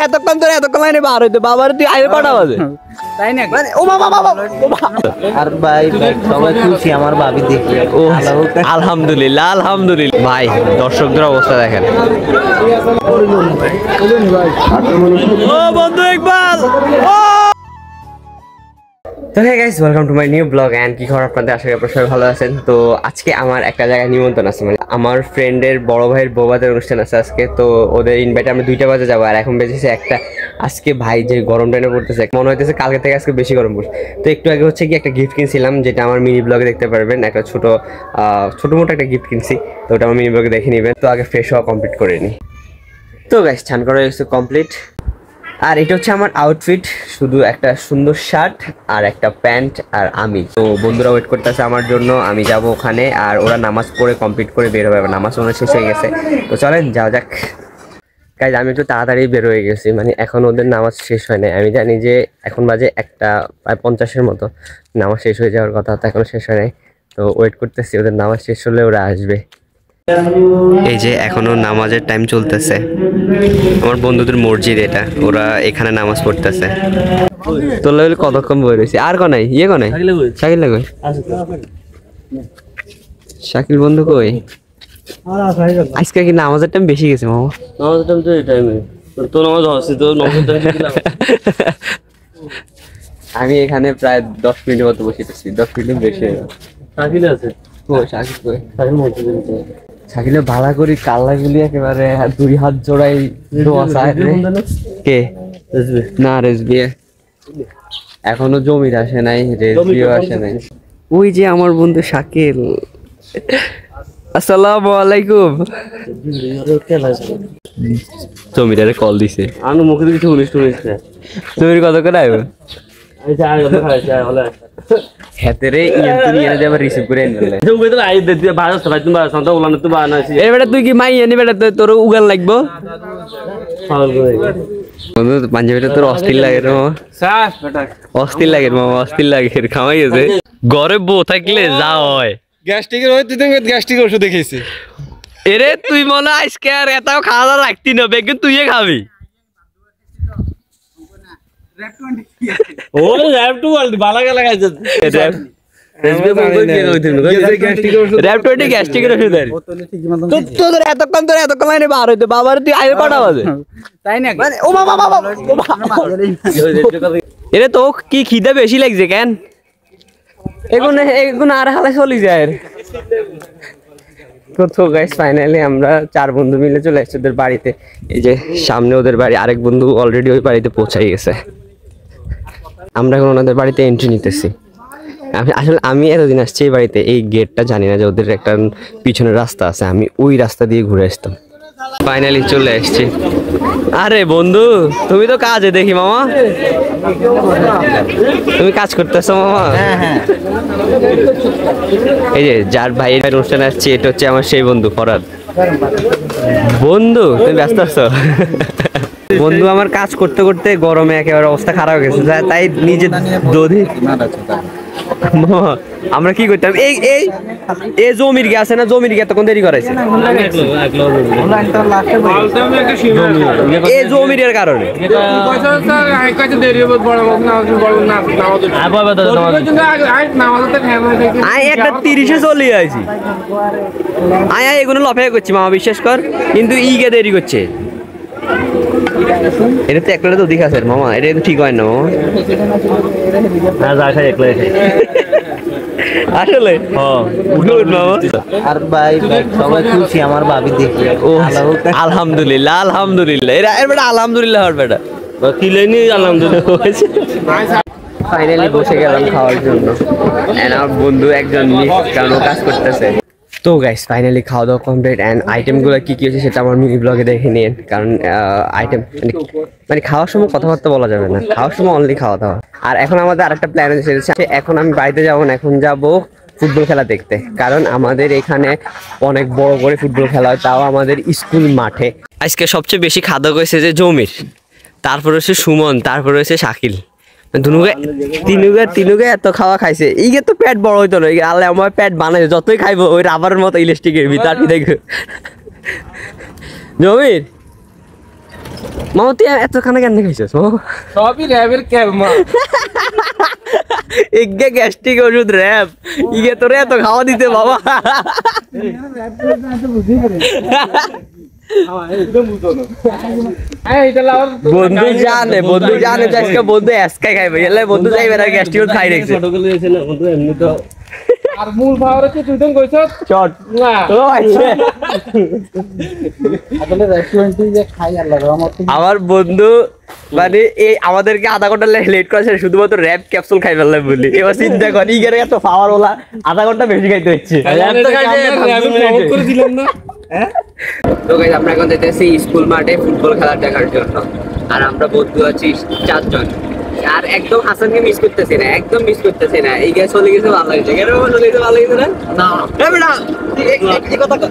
এতক্ষণ ধরে এতক্ষণ লাইনে বার হইতে বাবার তুই আইলে কটা বাজে তাই না মানে ও বাবা বাবা আর ভাই সবাই খুশি আমার ভাবি দেখে ও আলহামদুলিল্লাহ আলহামদুলিল্লাহ ভাই দর্শকদের অবস্থা দেখেন ও বন্ধু ইকবাল ও তো hey guys welcome to my new blog and কি খবর আপনাদের আশা করি আপনারা সবাই ভালো আছেন তো আজকে আমার একটা জায়গায় নিমন্ত্রণ আছে মানে আমার ফ্রেন্ডের বড় ভাইয়ের বৌভাতের অনুষ্ঠান আছে আজকে তো ওদের ইনভাইটে আমরা 2টা বাজে যাবো আর এখন বেজেছে একটা আজকে ভাই যে গরম টাইনে পড়তেছে মনে হইতেছে কালকে থেকে আজকে বেশি গরম পড়ছে তো একটু আগে হচ্ছে কি একটা গিফট কিনছিলাম যেটা আমার মিনি ব্লগে দেখতে পারবেন একটা ছোট মোটো একটা গিফট কিনছি তো ওটা আমার মিনি ব্লগে দেখে নেবেন তো আগে ফ্রেশ হওয়া কমপ্লিট করে নিই তো গাইস স্নান করা হয়েছে কমপ্লিট আর এটা হচ্ছে আমার আউটফিট শুধু একটা সুন্দর শার্ট আর একটা প্যান্ট আর আমি তো বন্ধুরা ওয়েট করতেছে আমার জন্য আমি যাব ওখানে আর ওরা নামাজ পড়ে কমপ্লিট করে বের হবে নামাজ ওনার শেষ হয়ে গেছে তো চলেন যাওয়া যাক গাইজ আমি একটু তাড়াতাড়ি বের হয়ে গেছি মানে এখন ওদের নামাজ শেষ হয় নাই আমি জানি যে এখন বাজে 1:50 মতো নামাজ শেষ হয়ে যাওয়ার কথা তো এখনো শেষ হয় নাই তো ওয়েট করতেছি ওদের নামাজ শেষ হলে ওরা আসবে এই যে এখনো নামাজের টাইম চলতেছে আমার বন্ধুদের মসজিদ এটা ওরা এখানে নামাজ পড়তেছে তো লেভেল কতক্ষণ বই রয়েছে আর কনাই ইয়ে কনাই শাকিল কই শাকিল বন্ধু কই আজকে কি নামাজের টাইম বেশি গেছে মামা নামাজের টাইম তো এই টাইমে তো নামাজ হচ্ছে তো নফল টাইম আমি এখানে প্রায় 10 মিনিট মতো বসেছি 10 মিনিট বেশি শাকিল আছে ও শাকিল কই শাকিল মসজিদে শাকিলে ভাড়া করি কাল্লাগুলি একেবারে 2 হাত জোড়াই দোয়া চায় কে না রেসবি এখনো জমির আসে নাই রেসবিও আসে নাই ওই যে আমার বন্ধু শাকিল আসসালামু আলাইকুম জমিটারে কল দিছে আনু মুখে কিছু শুনিস না জমির কত করে আইব আচ্ছা আর হলো হেতেরে ইয়েন্টু নিয়ে যাবে রিসিভ করে নিলে তুমি তো আই দে ভাড়া সবাই তুমি সন্তা বলানো তো বানাইছি এ বেটা তুই কি মাই এনে বেটা তোর উগাল লাগবো পাগল করে বন্ধু পাঞ্জাবিটা তোর অস্থির লাগে রে মামা স্যার বেটা অস্থির লাগে মামা অস্থির লাগে খামাই গেছে ঘরে বউ থাকলে যা হয় গ্যাস্ট্রিকের ওই তুই গ্যাস্ট্রিক ওষুধ দেখেছি এরে তুই মনে আজকে আর এটাও খাওয়া রাখতি না বেগুন তুই খাবি ও র্যাপ টু ওয়ার্ল্ড বালা গলা গাইছে এতক্ষণ লাইনে বার হইতে বাবার তুই আইলে কটা বাজে তাই না মানে ও বাবা বাবা এরে তো কি খিদে বেশি লাগছে কেন এখন আর হালে চলি যায় তো গাইস ফাইনালি আমরা 4 বন্ধু মিলে চলে এসেছি ওদের বাড়িতে এই যে সামনে ওদের বাড়ি আরেক বন্ধু অলরেডি ওই বাড়িতে পৌঁছাই গেছে আমরা এখন ওনাদের বাড়িতে এন্ট্রি নিতেছি আসলে আমি এতদিন আসছি এই বাড়িতে এই গেটটা জানি না যে ওদের একটা পিছনের রাস্তা আছে আমি ওই রাস্তা দিয়ে ঘুরে আসতাম ফাইনালি চলে এসেছি আরে বন্ধু তুমি তো কাজে দেখি মামা তুমি কাজ করতেছো মামা এই যে যার ভাইয়ের অনুষ্ঠানে আসছে এটা হচ্ছে আমার সেই বন্ধু ফরাদ বন্ধু তুমি ব্যস্ত আছো বন্ধু আমার কাজ করতে করতে গরমে একেবারে অবস্থা খারাপ হয়ে গেছে তাই নিজে দধি আমরা কি করতাম এই এই এই জমির গে আছে না জমির গে তখন দেরি করাইছে এই জমির কারণে একটা 30-এ চলে আইছি আয় এগুলো লফাই করছি মামা বিশ্বাস কর কিন্তু ইগে দেরি করছে এটা তো একলা তো দিখা স্যার মামা এটা তো ঠিক হয় না মামা আসলে আর ভাই সবাই খুশি আমার ভাবি দেখে ও আলহামদুলিল্লাহ আলহামদুলিল্লাহ এরা আলহামদুলিল্লাহ হর বেটা কি লেনি আলহামদুলিল্লাহ ফাইনালি বসে গেলাম খাওয়ার জন্য আমার বন্ধু একজন কাজ করতেছে তো গাইস ফাইনালি খাওয়া দাওয়া কমপ্লিট অ্যান্ড আইটেমগুলো কী কী হয়েছে সেটা আমার মিনি ব্লগে দেখে নিন কারণ আইটেম মানে খাওয়ার সময় কথাবার্তা বলা যাবে না খাওয়ার সময় অনলি খাওয়া দাওয়া আর এখন আমাদের আরেকটা প্ল্যান হয়েছে এখন আমি বাড়িতে যাবো না এখন যাবো ফুটবল খেলা দেখতে কারণ আমাদের এখানে অনেক বড় করে ফুটবল খেলা হয় তাও আমাদের স্কুল মাঠে আজকে সবচেয়ে বেশি খাদক হয়েছে যে জমির তারপরে হচ্ছে সুমন তারপরে হচ্ছে শাকিল তিনুকে এত খাওয়া খাইছে ইগে তো পেট বড় হইতো না আল্লাহ আমার পেট বানাইছে যতই খাইবো ওই রাবারের মতো ইলাস্টিকের ভিতর দেখো জমির মামা তুই এত খানা কেন খাইছিস মামা? সবই র্যাবের ক্যাব মা। এগে গ্যাস্ট্রিক ওষুধ র্যাব ইগে তোরে এত খাওয়া দিতে বাবা। বন্ধু জানে তো আজকে বন্ধু এসকাই খাইবে এলে বন্ধু যাইবে না গ্যাস্ট্রিক খাই রেখেছে। আর মূল পাওয়ার হচ্ছে তুই তো কইছ চট না ও আচ্ছা আসলে রেস্টুরেন্টে যে খাই আল্লাহ রহমত আমার বন্ধু মানে এই আমাদেরকে আধা ঘন্টা লেট করেছে শুধুমাত্র র্যাপ ক্যাপসুল খাই ফেললাম বলি। এবার চিন্তা কর ইগের এত পাওয়ার ওলা আধা ঘন্টা বেশি খাইতে হচ্ছে। র্যাবের করে দিলাম না। তো গাইস আমরা এখন যেতেছি স্কুল মাঠে ফুটবল খেলা দেখার জন্য। আর আমরা বন্ধু আছি 4 জন। আর একদম হাসানকে মিস করতেছি না, একদম মিস করতেছি না। এই গ্যাস চলে গেছে ভালো লাগছে। কেন চলে গেছে ভালো লাগছে না? না এ বেটা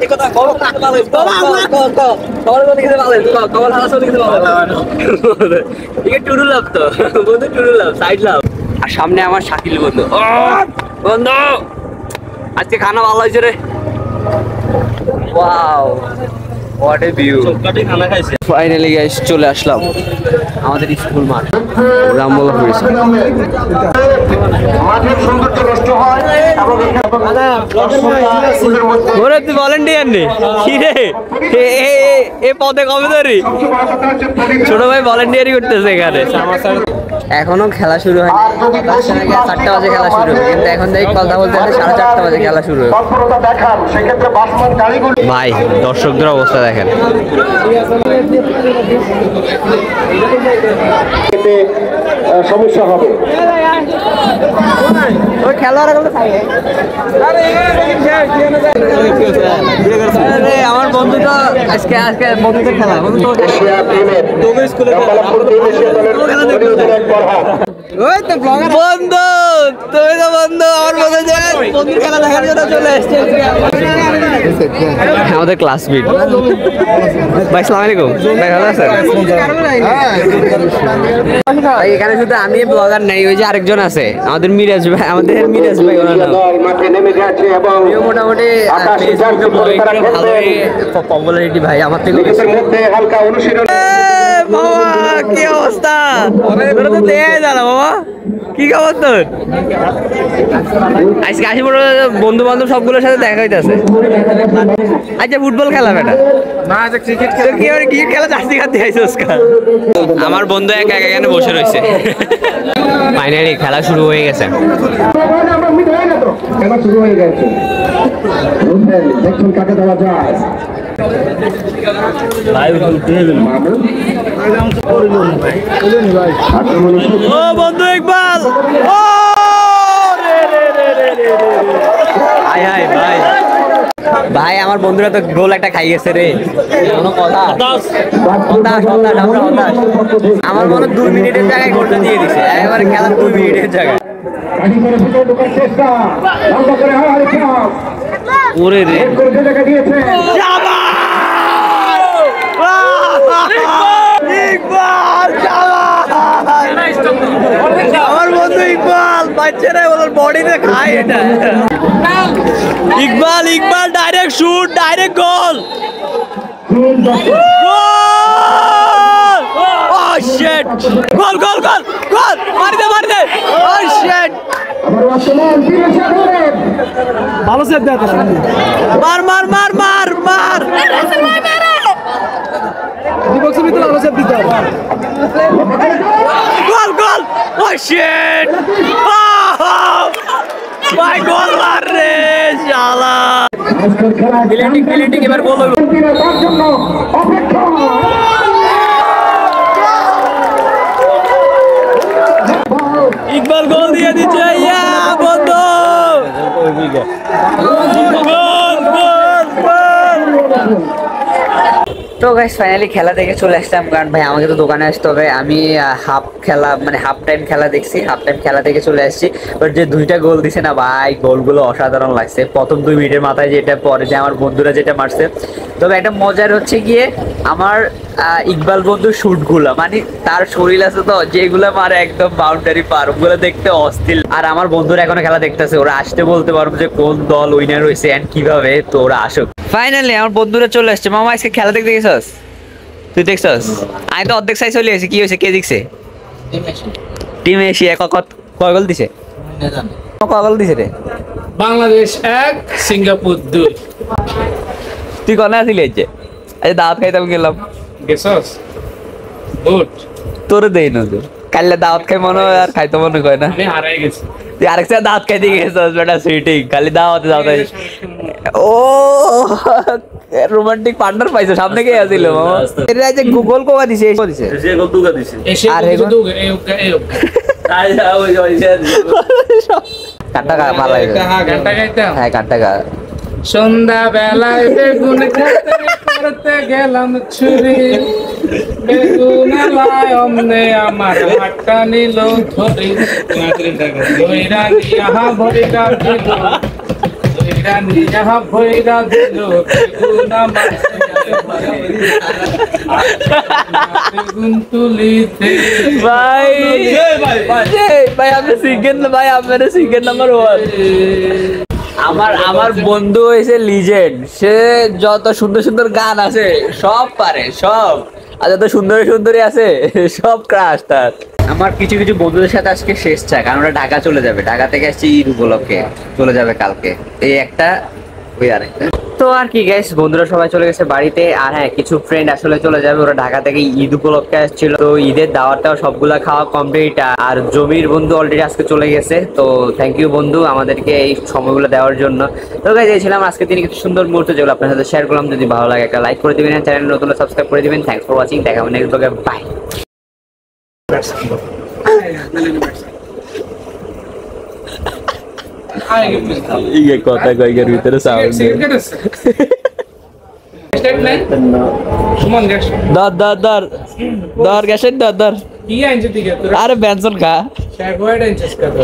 এই কথা কও ভালো লাগছে। কবর চলে গেছে ভালো লাগছে। কবর হালা চলে গেছে ভালো লাগছে। ঠিক আছে টুরু লাভ তো বন্ধু, টুরু লাভ সাইড লাভ। আর সামনে আমার শাকিল বন্ধু। ও বন্ধু আজকে খানা ভালো হয়েছে রে। Wow what a view. Finally guys চলে আসলাম আমাদের স্কুল মাঠ রামমোলা হয়েছে। ওরে তুই ভলেন্টিয়ার নে কি রে এ পদে কবে ধরি ছোট ভাই ভলেন্টিয়ারই করতেছে এখানে। এখনো খেলা শুরু হয়নি, 4টা বাজে খেলা শুরু হবে, কিন্তু এখন দেখি কথা বলতে 4:30 বাজে খেলা শুরু হবে। ভাই দর্শকদের অবস্থা দেখেন। সমস্যা হবে। আমার বন্ধু তো আজকে বন্ধুদের খেলা বন্ধু তুমি তো বন্ধু আমার বন্ধুর খেলা দেখার জন্য চলে আসছে আমাদের ক্লাসমেট। ভাই আসসালামু আলাইকুম, ভাই ভালো আছেন? এখানে শুধু আমি ব্লগার নাই, ওই যে আরেকজন আছে আমাদের মিরাজ ভাই, ওনার নাম মোটামুটি ভালোই পপুলারিটি ভাই আমার থেকে। বাবা কি অবস্থা, বাবা কি খবর তোর? আজকে আসি বন্ধু বান্ধব সবগুলোর সাথে দেখা হইতেছে। আচ্ছা ফুটবল খেলা বেটা ক্রিকেট খেলা জার্সি খাতে আইসোস। আমার বন্ধু একা একা এখানে বসে রয়েছে। ফাইনালি খেলা শুরু হয়ে গেছে। খেলা শুরু হয়ে গেছে, দেখুন কাকে দেওয়া যায়। ও বন্ধু ইকবাল, ও হাই হাই ভাই ভাই আমার বন্ধুরা তো গোল একটা খাই গেছে রে। আমার মনে 2 মিনিটের জায়গায় গোলটা দিয়ে দিছে, একেবারে খেলার 2 মিনিটের জায়গায়। ওরে রে আমার বন্ধু ইকবাল বাচ্চারা ওর বডিতে খায় এটা। ইকবাল ডাইরেক্ট শুট, ডাইরেক্ট গোল। Oh shit! গোল মারি দে oh shit! ভালো সেভ দে তোরা। মার ডিবক্সের ভিতরে ভালো সেভ দিতে হবে। গোল oh shit! ভাই গোল মার রে শালা। ফিল্ডিং এবার গোল হইব। ইকবাল গোল দিয়ে দিচ্ছে, ইয়া বন্ধু তো গাইস ফাইনালি খেলা দেখে চলে আসলাম। কারণ ভাই আমাকে তো দোকানে আসতে হবে। আমি হাফ টাইম খেলা দেখছি, হাফ টাইম খেলা দেখে চলে আসছি। বাট যে 2টা গোল দিছে না ভাই, গোলগুলো অসাধারণ লাগছে। প্রথম 2 মিনিটের মাথায় যেটা, পরে যে আমার বন্ধুরা যেটা মারছে। তবে একটা মজার হচ্ছে গিয়ে আমার ইকবাল বন্ধুর শুটগুলো, মানে তার শরীর আছে তো যেগুলো মারে একদম বাউন্ডারি পার, ওগুলো দেখতে অস্থির। আর আমার বন্ধুরা এখনো খেলা দেখতেছে, ওরা আসতে বলতে পারবো যে কোন দল উইনার হয়েছে এন্ড কিভাবে, তো ওরা আসুক। ফাইনালি আমার বন্ধুরা চলে আসছে। মামা আজকে খেলা দেখতে গেছস? তুই দেখছস আমি তো অর্ধেক সাইজ চলে গেছি কি হয়েছে কে জিতছে টিম এশিয়া কয় গোল দিছে কয় গোল দিছে রে বাংলাদেশ 1 সিঙ্গাপুর 2 তুই কোনে আছিলি এই যে আজ দাওয়াত খাইতাম গেলাম গেছস গুড তোরে দেই না তো কাললে দাওয়াত খাই মনে হয় আর খাইতে মনে কয় না আমি হারাই গেছি তুই আরেকটা দাওয়াত খাইতে গেছস বেটা সুইটিং খালি দাওয়াতে দাওয়াতে ও রোমান্টিক পার্টনার পাইছো সামনে কে আছিল মামা এর যে গুগল কোয়া দিছে দিছে এসে আর কিছু এগো- দুগ এই কাটটা গা ভালো লাগে গানটা গাইতাম হ্যাঁ কাটটা গা সন্ধ্যা বেলায় বেগুন খেতে করতে গেলাম ছুরি বেগুন লাই অমনে আমার হাতটা নিল ধরি দইরা নিয়া ভরিরা দিল দইরা নিয়া ভরিরা দিল বেগুন আমার বেগুন তুলিতে ভাই ভাই আপনি সিঙ্গেল নাম্বার 1 আমার বন্ধু হয়েছে লিজেন্ড সে যত সুন্দর সুন্দর গান আছে সব পারে সব আর যত সুন্দরী সুন্দরী আছে সব ক্রাশ তার আমার কিছু কিছু বন্ধুদের সাথে আজকে শেষ চাই কারণ ওরা ঢাকা চলে যাবে ঢাকা থেকে আসছে ঈদ উপলক্ষে চলে যাবে কালকে এই একটা ওই আরেকটা তো আর কি গাইস বন্ধুরা সবাই চলে গেছে বাড়িতে আর হ্যাঁ কিছু ফ্রেন্ড আসলে চলে যাবে ওরা ঢাকা থেকে ঈদ উপলক্ষে আসছিল তো ঈদের দাওয়াতটাও সবগুলা খাওয়া কমপ্লিট আর জমির বন্ধু অলরেডি আজকে চলে গেছে তো থ্যাংক ইউ বন্ধু আমাদেরকে এই সময়গুলো দেওয়ার জন্য তো গাইস দিয়েছিলাম আজকে দিনে কিছু সুন্দর মুহূর্ত যেগুলো আপনার সাথে শেয়ার করলাম যদি ভালো লাগে একটা লাইক করে দিবেন চ্যানেল নতুন সাবস্ক্রাইব করে দিবেন থ্যাংকস ফর ওয়াচিং দেখা হবে নেক্সট ব্লগে বাই ইয়ে কথা কয়েকের ভিতরে সাউন্ড সুমন গ্যাস দর গ্যাসের দর কি আনছে দিকে তোরা আরে বেনসন খা শেখ ওয়াইড আনছিস কত